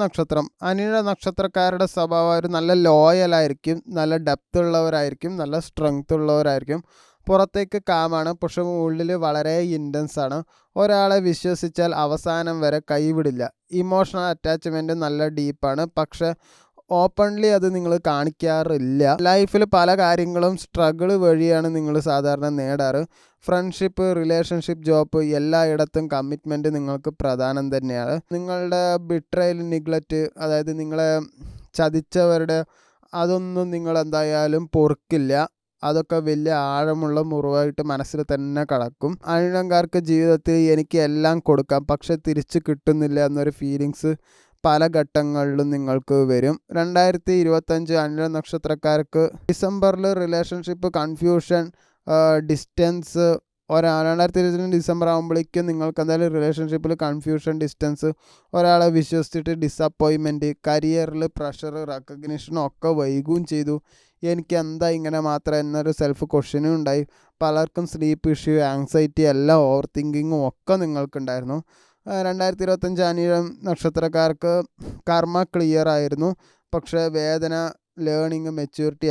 നക്ഷത്രം. അനിഴ നക്ഷത്രക്കാരുടെ സ്വഭാവം അവർ നല്ല ലോയലായിരിക്കും, നല്ല ഡെപ്ത് ഉള്ളവരായിരിക്കും, നല്ല സ്ട്രെങ്ത് ഉള്ളവരായിരിക്കും. പുറത്തേക്ക് കാമാണ്, പക്ഷെ ഉള്ളിൽ വളരെ ഇൻറ്റൻസ് ആണ്. ഒരാളെ വിശ്വസിച്ചാൽ അവസാനം വരെ കൈവിടില്ല. ഇമോഷണൽ അറ്റാച്ച്മെൻറ്റ് നല്ല ഡീപ്പാണ്, പക്ഷെ ഓപ്പൺലി അത് നിങ്ങൾ കാണിക്കാറില്ല. ലൈഫിൽ പല കാര്യങ്ങളും സ്ട്രഗിൾ വഴിയാണ് നിങ്ങൾ സാധാരണ നേടാറ്. ഫ്രണ്ട്ഷിപ്പ്, റിലേഷൻഷിപ്പ്, ജോബ് എല്ലായിടത്തും കമ്മിറ്റ്മെൻറ്റ് നിങ്ങൾക്ക് പ്രധാനം തന്നെയാണ്. നിങ്ങളുടെ ബിട്രയൽ, നിഗ്ലക്റ്റ്, അതായത് നിങ്ങളെ ചതിച്ചവരുടെ അതൊന്നും നിങ്ങൾ എന്തായാലും പൊറുക്കില്ല. അതൊക്കെ വലിയ ആഴമുള്ള മുറിവായിട്ട് മനസ്സിൽ തന്നെ കിടക്കും. അനിഴംകാർക്ക് ജീവിതത്തിൽ എനിക്ക് എല്ലാം കൊടുക്കാം പക്ഷെ തിരിച്ച് കിട്ടുന്നില്ല എന്നൊരു ഫീലിങ്സ് പല ഘട്ടങ്ങളിലും നിങ്ങൾക്ക് വരും. 2025 അനിഴ നക്ഷത്രക്കാർക്ക് ഡിസംബറിൽ റിലേഷൻഷിപ്പ് കൺഫ്യൂഷൻ, ഡിസ്റ്റൻസ് 2025 ഡിസംബർ ആകുമ്പോഴേക്കും നിങ്ങൾക്ക് എന്തായാലും റിലേഷൻഷിപ്പിൽ കൺഫ്യൂഷൻ, ഡിസ്റ്റൻസ്, ഒരാളെ വിശ്വസിച്ചിട്ട് ഡിസപ്പോയിൻമെൻറ്റ്, കരിയറിൽ പ്രഷർ, റെക്കഗ്നിഷനും ഒക്കെ വൈകുകയും ചെയ്തു. എനിക്ക് എന്താ ഇങ്ങനെ മാത്രം എന്നൊരു സെൽഫ് ക്വസ്റ്റ്യനും ഉണ്ടായി. പലർക്കും സ്ലീപ്പ് ഇഷ്യൂ, ആങ്സൈറ്റി, എല്ലാം ഓവർ തിങ്കിങ്ങും ഒക്കെ നിങ്ങൾക്കുണ്ടായിരുന്നു. 2025 അനിഴം നക്ഷത്രക്കാർക്ക് കർമ്മ ക്ലിയർ ആയിരുന്നു, പക്ഷേ വേദന, ലേണിങ്, മെച്യൂരിറ്റി